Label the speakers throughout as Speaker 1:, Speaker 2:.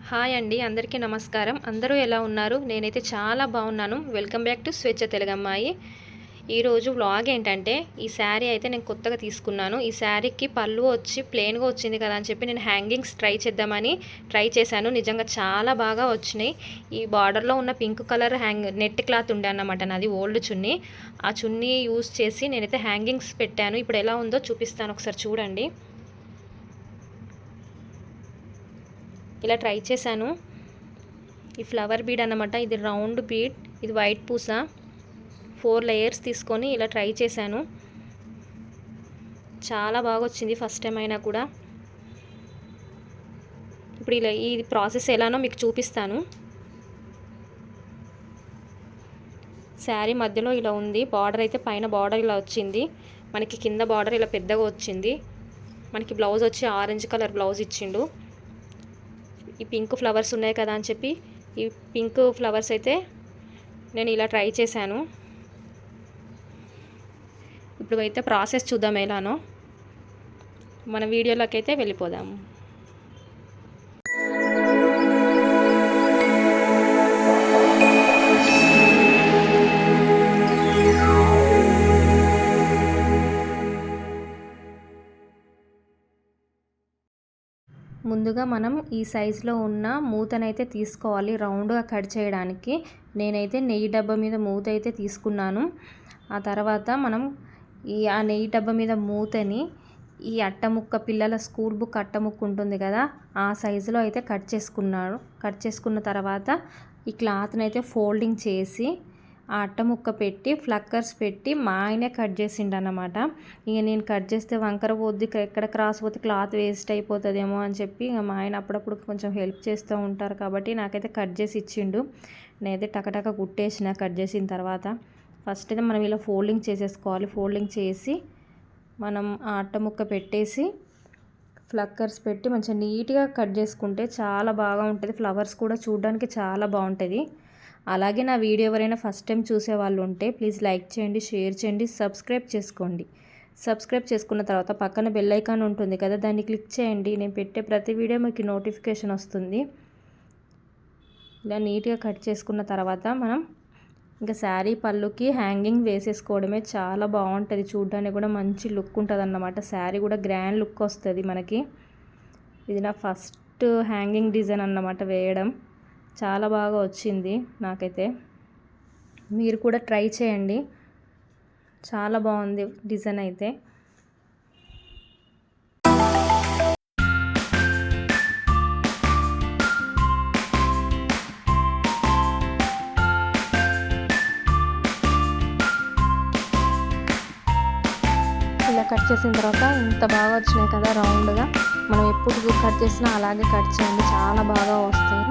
Speaker 1: Hi అండి, అందరికీ నమస్కారం. అందరూ ఎలా ఉన్నారు? నేనైతే చాలా బాగున్నాను. వెల్కమ్ బ్యాక్ టు స్వేచ్ఛ తెలుగమ్మాయి. ఈరోజు వ్లాగ్ ఏంటంటే, ఈ శారీ అయితే నేను కొత్తగా తీసుకున్నాను. ఈ శారీకి పళ్ళు వచ్చి ప్లెయిన్గా వచ్చింది కదా అని చెప్పి నేను హ్యాంగింగ్స్ ట్రై చేద్దామని ట్రై చేశాను. నిజంగా చాలా బాగా వచ్చినాయి. ఈ బార్డర్లో ఉన్న పింక్ కలర్ నెట్ క్లాత్ ఉండే అన్నమాట, నాది ఓల్డ్ చున్నీ. ఆ చున్నీ యూజ్ చేసి నేనైతే హ్యాంగింగ్స్ పెట్టాను. ఇప్పుడు ఎలా ఉందో చూపిస్తాను, ఒకసారి చూడండి. ఇలా ట్రై చేశాను. ఈ ఫ్లవర్ బీడ్ అన్నమాట, ఇది రౌండ్ బీడ్, ఇది వైట్ పూస. 4 లేయర్స్ తీసుకొని ఇలా ట్రై చేశాను. చాలా బాగా వచ్చింది ఫస్ట్ టైం అయినా కూడా. ఇప్పుడు ఇలా ఈ ప్రాసెస్ ఎలానో మీకు చూపిస్తాను. శారీ మధ్యలో ఇలా ఉంది, బార్డర్ అయితే పైన బార్డర్ ఇలా వచ్చింది, మనకి కింద బార్డర్ ఇలా పెద్దగా వచ్చింది. మనకి బ్లౌజ్ వచ్చి ఆరెంజ్ కలర్ బ్లౌజ్ ఇచ్చిండు. ఈ పింక్ ఫ్లవర్స్ ఉన్నాయి కదా అని చెప్పి ఈ పింక్ ఫ్లవర్స్ అయితే నేను ఇలా ట్రై చేశాను. ఇప్పుడు అయితే ప్రాసెస్ చూద్దాం ఎలానో. మన వీడియోలోకి అయితే వెళ్ళిపోదాము. ముందుగా మనం ఈ సైజులో ఉన్న మూతనైతే తీసుకోవాలి రౌండ్గా కట్ చేయడానికి. నేనైతే నెయ్యి డబ్బా మీద మూత అయితే తీసుకున్నాను. ఆ తర్వాత మనం ఆ నెయ్యి డబ్బా మీద మూతని ఈ అట్టముక్క, పిల్లల స్కూల్ బుక్ అట్టముక్క ఉంటుంది కదా, ఆ సైజులో అయితే కట్ చేసుకున్నాను. కట్ చేసుకున్న తర్వాత ఈ క్లాత్ని అయితే ఫోల్డింగ్ చేసి ఆ అట్ట ముక్క పెట్టి ఫ్లక్కర్స్ పెట్టి మా ఆయనే కట్ చేసిండు అన్నమాట. ఇక నేను కట్ చేస్తే వంకర పోద్ది, ఎక్కడ క్రాస్ పోతే క్లాత్ వేస్ట్ అయిపోతుందేమో అని చెప్పి ఇక మా ఆయన అప్పుడప్పుడు కొంచెం హెల్ప్ చేస్తూ ఉంటారు కాబట్టి నాకైతే కట్ చేసి ఇచ్చిండు. నేనైతే టకటక కుట్టేసిన. కట్ చేసిన తర్వాత ఫస్ట్ అయితే మనం ఇలా ఫోల్డింగ్ చేసేసుకోవాలి. ఫోల్డింగ్ చేసి మనం ఆ అట్ట ముక్క పెట్టేసి ఫ్లక్కర్స్ పెట్టి మంచిగా నీట్గా కట్ చేసుకుంటే చాలా బాగా ఉంటుంది. ఫ్లవర్స్ కూడా చూడడానికి చాలా బాగుంటుంది. అలాగే నా వీడియో ఎవరైనా ఫస్ట్ టైం చూసే వాళ్ళు ఉంటే ప్లీజ్ లైక్ చేయండి, షేర్ చేయండి, సబ్స్క్రైబ్ చేసుకోండి. సబ్స్క్రైబ్ చేసుకున్న తర్వాత పక్కన బెల్ ఐకాన్ ఉంటుంది కదా, దాన్ని క్లిక్ చేయండి. నేను పెట్టే ప్రతి వీడియో మీకు నోటిఫికేషన్ వస్తుంది. ఇలా నీట్గా కట్ చేసుకున్న తర్వాత మనం ఇంకా శారీ పళ్ళుకి హ్యాంగింగ్ వేసేసుకోవడమే. చాలా బాగుంటుంది, చూడడానికి కూడా మంచి లుక్ ఉంటుంది అన్నమాట. శారీ కూడా గ్రాండ్ లుక్ వస్తుంది మనకి. ఇది నా ఫస్ట్ హ్యాంగింగ్ డిజైన్ అన్నమాట వేయడం. చాలా బాగా వచ్చింది నాకైతే. మీరు కూడా ట్రై చేయండి, చాలా బాగుంది డిజైన్ అయితే. ఇలా కట్ చేసిన తర్వాత ఇంత బాగా వచ్చినాయి కదా రౌండ్గా. మనం ఎప్పుడు కట్ చేసినా అలాగే కట్ చేయండి, చాలా బాగా వస్తాయి.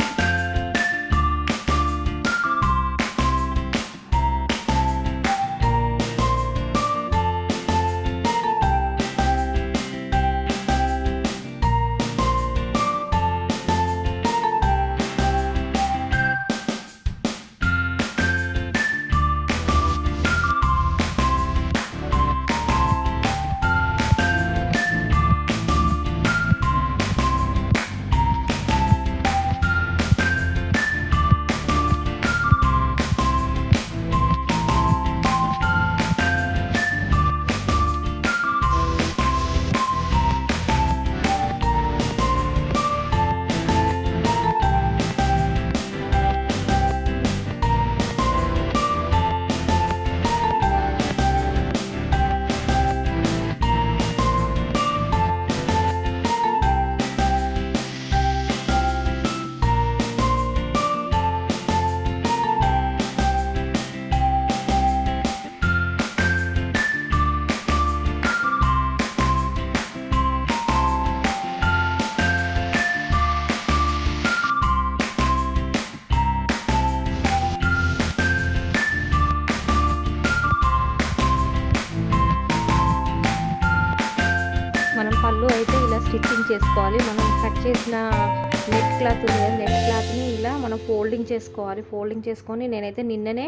Speaker 1: పళ్ళు అయితే ఇలా స్టిచ్చింగ్ చేసుకోవాలి. మనం కట్ చేసిన నెట్ క్లాత్ ఉంది కదా, నెట్ క్లాత్ని ఇలా మనం ఫోల్డింగ్ చేసుకోవాలి. ఫోల్డింగ్ చేసుకొని నేనైతే నిన్ననే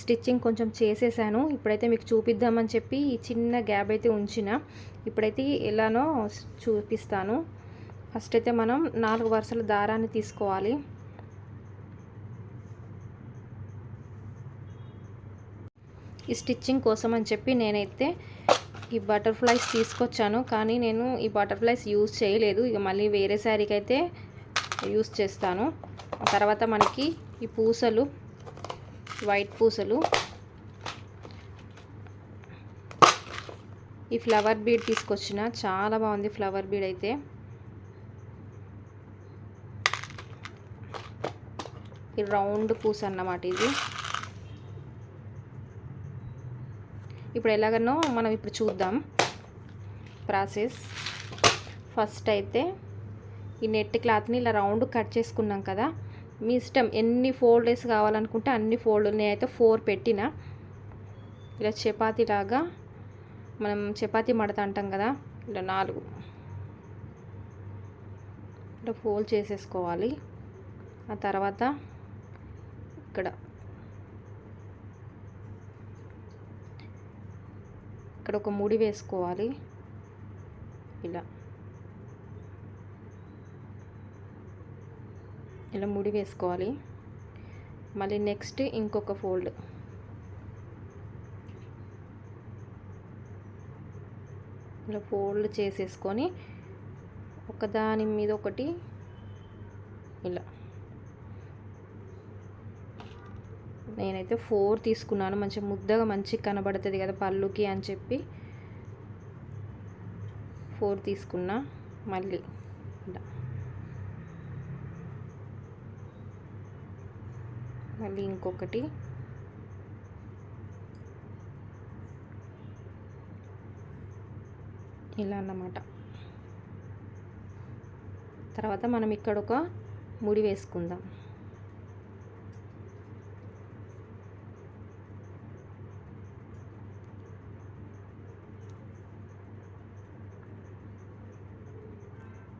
Speaker 1: స్టిచ్చింగ్ కొంచెం చేసేసాను. ఇప్పుడైతే మీకు చూపిద్దామని చెప్పి ఈ చిన్న గ్యాప్ అయితే ఉంచిన. ఇప్పుడైతే ఎలానో చూపిస్తాను. ఫస్ట్ అయితే మనం 4 వరుసల దారాన్ని తీసుకోవాలి. ఈ స్టిచ్చింగ్ కోసం అని చెప్పి నేనైతే ఈ బటర్ఫ్లైస్ తీసుకొచ్చాను, కానీ నేను ఈ బటర్ఫ్లైస్ యూజ్ చేయలేదు. ఇక మళ్ళీ వేరే శారీకి అయితే యూజ్ చేస్తాను. తర్వాత మనకి ఈ పూసలు, వైట్ పూసలు, ఈ ఫ్లవర్ బీడ్ తీసుకొచ్చిన, చాలా బాగుంది ఫ్లవర్ బీడ్ అయితే. ఈ రౌండ్ పూస అన్నమాట ఇది. ఇప్పుడు ఎలాగనో మనం ఇప్పుడు చూద్దాం ప్రాసెస్. ఫస్ట్ అయితే ఈ నెట్ క్లాత్ని ఇలా రౌండ్ కట్ చేసుకున్నాం కదా, మీ ఇష్టం ఎన్ని ఫోల్డర్స్ కావాలనుకుంటే అన్ని ఫోల్డ్. నేనైతే 4 పెట్టిన. ఇలా చపాతీ లాగా, మనం చపాతీ మడత అంటాం కదా, ఇలా 4 ఇలా ఫోల్డ్ చేసేసుకోవాలి. ఆ తర్వాత ఇక్కడ ఒక ముడి వేసుకోవాలి. ఇలా ముడి వేసుకోవాలి. మళ్ళీ నెక్స్ట్ ఇంకొక ఫోల్డ్, ఇలా ఫోల్డ్ చేసేసుకొని ఒకదాని మీద ఒకటి ఇలా. నేనైతే 4 తీసుకున్నాను, మంచిగా ముద్దగా మంచిగా కనబడుతుంది కదా పళ్ళుకి అని చెప్పి 4 తీసుకున్నా. మళ్ళీ ఇలా, మళ్ళీ ఇంకొకటి, ఇలా అన్నమాట. తర్వాత మనం ఇక్కడ ఒక ముడి వేసుకుందాం.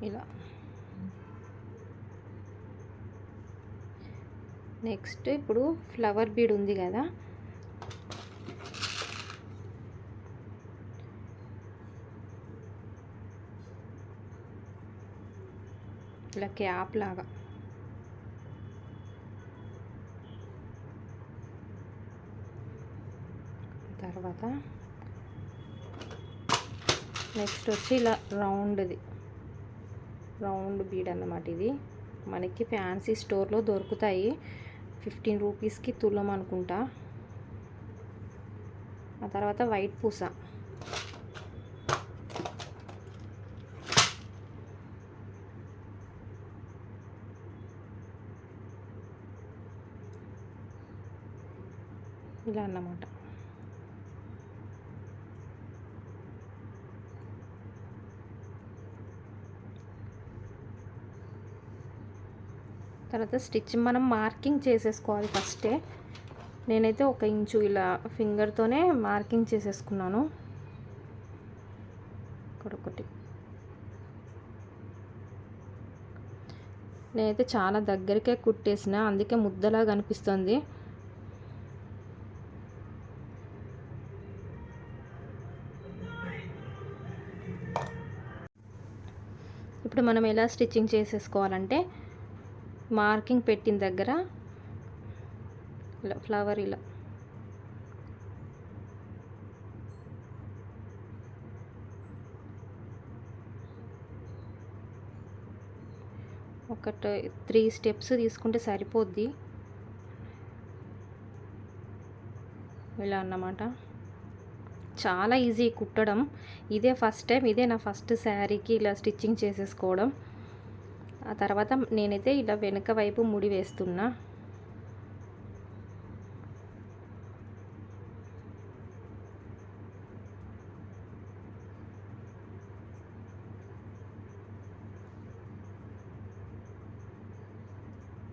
Speaker 1: ఇలా నెక్స్ట్ ఇప్పుడు ఫ్లవర్ బీడ్ ఉంది కదా, ఇలా క్యాప్ లాగా తర్వాత నెక్స్ట్ వచ్చి ఇలా రౌండ్ బీడ్ అన్నమాట. ఇది మనకి ఫ్యాన్సీ స్టోర్లో దొరుకుతాయి, 15 రూపీస్కి తులం అనుకుంటా. ఆ తర్వాత వైట్ పూస, ఇలా అన్నమాట. తర్వాత స్టిచ్ మనం మార్కింగ్ చేసేసుకోవాలి ఫస్టే. నేనైతే 1 ఇంచు ఇలా ఫింగర్తోనే మార్కింగ్ చేసేసుకున్నాను. ఒకటి నేనైతే చాలా దగ్గరికే కుట్టేసిన, అందుకే ముద్దలా కనిపిస్తుంది. ఇప్పుడు మనం ఎలా స్టిచ్చింగ్ చేసేసుకోవాలంటే, మార్కింగ్ పెట్టిన దగ్గర ఇలా ఫ్లవర్ ఇలా ఒక 3 స్టెప్స్ తీసుకుంటే సరిపోద్ది. ఇలా అన్నమాట. చాలా ఈజీ కుట్టడం. ఇదే ఫస్ట్ టైం, ఇదే నా ఫస్ట్ శారీకి ఇలా స్టిచ్చింగ్ చేసేసుకోవడం. ఆ తర్వాత నేనైతే ఇలా వెనక వైపు ముడి వేస్తున్నా.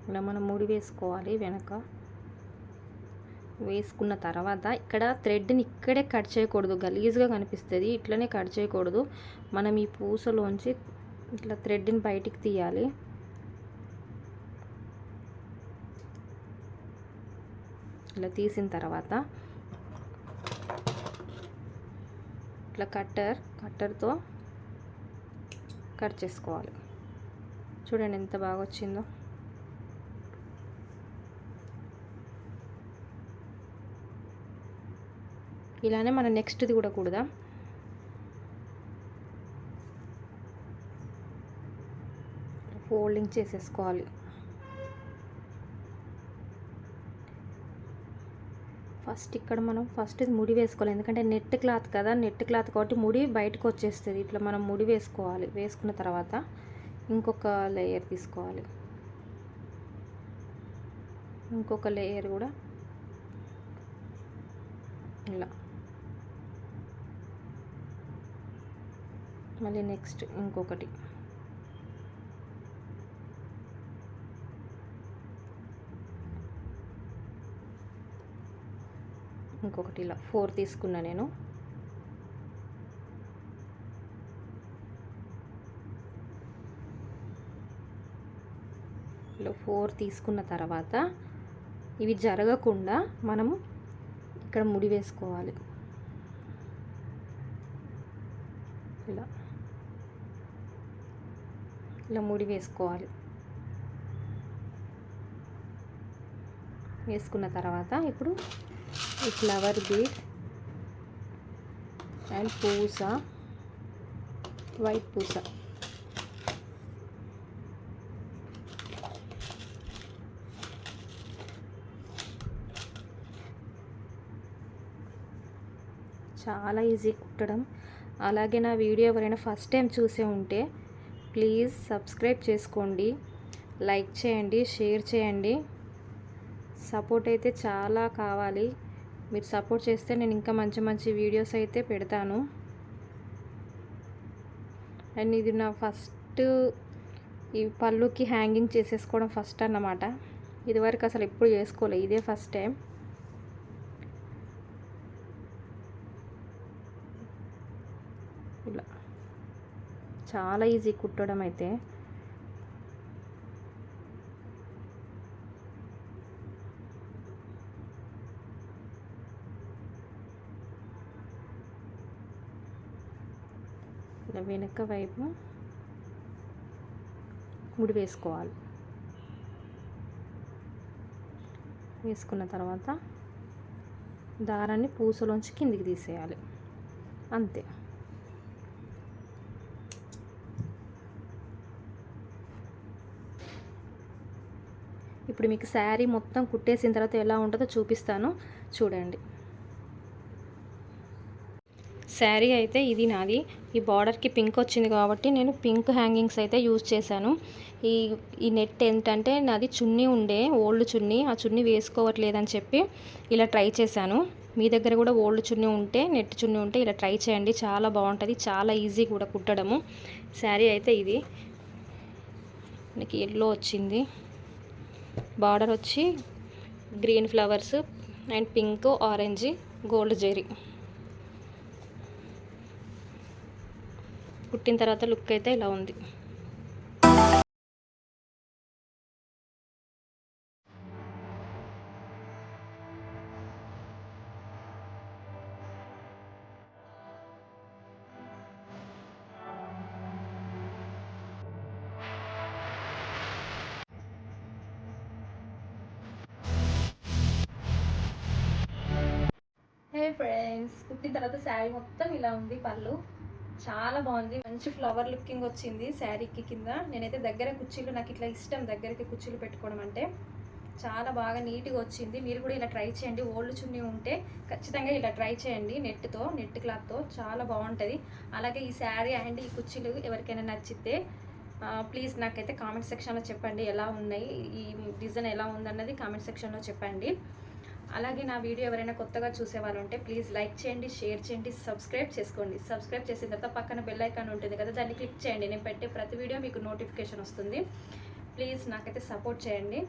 Speaker 1: ఇలా మనం ముడి వేసుకోవాలి. వెనక వేసుకున్న తర్వాత ఇక్కడ థ్రెడ్ని ఇక్కడే కట్ చేయకూడదు, గలీజ్గా కనిపిస్తుంది. ఇట్లనే కట్ చేయకూడదు. మనం ఈ పూసలోంచి ఇట్లా థ్రెడ్ని బయటికి తీయాలి. ఇలా తీసిన తర్వాత ఇట్లా కట్టర్తో కట్ చేసుకోవాలి. చూడండి ఎంత బాగా వచ్చిందో. ఇలానే మనం నెక్స్ట్ది కూడా కుడదాం. ఫోల్డింగ్ చేసేసుకోవాలి. ఫస్ట్ ఇక్కడ మనం ఇది ముడి వేసుకోవాలి, ఎందుకంటే నెట్ క్లాత్ కదా, నెట్ క్లాత్ కాబట్టి ముడి బయటకు వచ్చేస్తుంది. ఇట్లా మనం ముడి వేసుకోవాలి. వేసుకున్న తర్వాత ఇంకొక లేయర్ తీసుకోవాలి. ఇంకొక లేయర్ కూడా ఇలా, మళ్ళీ నెక్స్ట్ ఇంకొకటి, ఇంకొకటి, ఇలా 4 తీసుకున్నా నేను. ఇలా 4 తీసుకున్న తర్వాత ఇవి జరగకుండా మనము ఇక్కడ ముడి వేసుకోవాలి. ఇలా ముడి వేసుకోవాలి. వేసుకున్న తర్వాత ఇప్పుడు ఈ ఫ్లవర్ బీడ్ అండ్ పూస, వైట్ పూస, చాలా ఈజీ కుట్టడం. అలాగే నా వీడియో ఎవరైనా ఫస్ట్ టైం చూసే ఉంటే ప్లీజ్ సబ్స్క్రైబ్ చేసుకోండి, లైక్ చేయండి, షేర్ చేయండి. సపోర్ట్ అయితే చాలా కావాలి. మీరు సపోర్ట్ చేస్తే నేను ఇంకా మంచి మంచి వీడియోస్ అయితే పెడతాను. అండ్ ఇది నా ఫస్ట్ ఈ పళ్ళుకి హ్యాంగింగ్ చేసేసుకోవడం ఫస్ట్ అన్నమాట. ఇదివరకు అసలు ఎప్పుడు చేసుకోలే, ఇదే ఫస్ట్ టైం. ఇలా చాలా ఈజీ కుట్టడం అయితే. ఇలా వెనక వైపు ముడి వేసుకోవాలి. వేసుకున్న తర్వాత దారాన్ని పూసలోంచి కిందికి తీసేయాలి, అంతే. ఇప్పుడు మీకు శారీ మొత్తం కుట్టేసిన తర్వాత ఎలా ఉంటుందో చూపిస్తాను, చూడండి. శారీ అయితే ఇది నాది. ఈ బార్డర్కి పింక్ వచ్చింది కాబట్టి నేను పింక్ హ్యాంగింగ్స్ అయితే యూజ్ చేశాను. ఈ నెట్ ఏంటంటే నాది చున్నీ ఉండే, ఓల్డ్ చున్నీ. ఆ చున్నీ వేసుకోవట్లేదని చెప్పి ఇలా ట్రై చేశాను. మీ దగ్గర కూడా ఓల్డ్ చున్నీ ఉంటే, నెట్ చున్నీ ఉంటే ఇలా ట్రై చేయండి, చాలా బాగుంటుంది, చాలా ఈజీ కూడా కుట్టడము. శారీ అయితే ఇది మనకి ఎల్లో వచ్చింది. బార్డర్ వచ్చి green flowers and pink, orange, gold zari. కుట్టిన తర్వాత లుక్ అయితే ఇలా ఉంది. హే ఫ్రెండ్స్, కుట్టిన తర్వాత శారీ మొత్తం ఇలా ఉంది. పళ్ళు చాలా బాగుంది, మంచి ఫ్లవర్ లుకింగ్ వచ్చింది శారీకి. కింద నేనైతే దగ్గర కుర్చీలు, నాకు ఇట్లా ఇష్టం దగ్గరికి కుర్చీలు పెట్టుకోవడం అంటే. చాలా బాగా నీట్గా వచ్చింది. మీరు కూడా ఇలా ట్రై చేయండి. ఓల్డ్ చున్నీ ఉంటే ఖచ్చితంగా ఇలా ట్రై చేయండి. నెట్ క్లాత్తో చాలా బాగుంటుంది. అలాగే ఈ శారీ అండ్ ఈ కుర్చీలు ఎవరికైనా నచ్చితే ప్లీజ్ నాకైతే కామెంట్ సెక్షన్లో చెప్పండి ఎలా ఉన్నాయి, ఈ డిజైన్ ఎలా ఉందన్నది కామెంట్ సెక్షన్లో చెప్పండి. అలాగే నా వీడియో ఎవరైనా కొత్తగా చూసేవాళ్ళు ఉంటే ప్లీజ్ లైక్ చేయండి, షేర్ చేయండి, సబ్స్క్రైబ్ చేసుకోండి. సబ్స్క్రైబ్ చేసిన తర్వాత పక్కన బెల్ ఐకాన్ ఉంటుంది కదా, దాన్ని క్లిక్ చేయండి. నేను పెట్టే ప్రతి వీడియో మీకు నోటిఫికేషన్ వస్తుంది. ప్లీజ్ నాకైతే సపోర్ట్ చేయండి.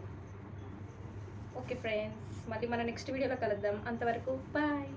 Speaker 1: ఓకే ఫ్రెండ్స్, మళ్ళీ మన నెక్స్ట్ వీడియోలో కలుద్దాం. అంతవరకు బాయ్.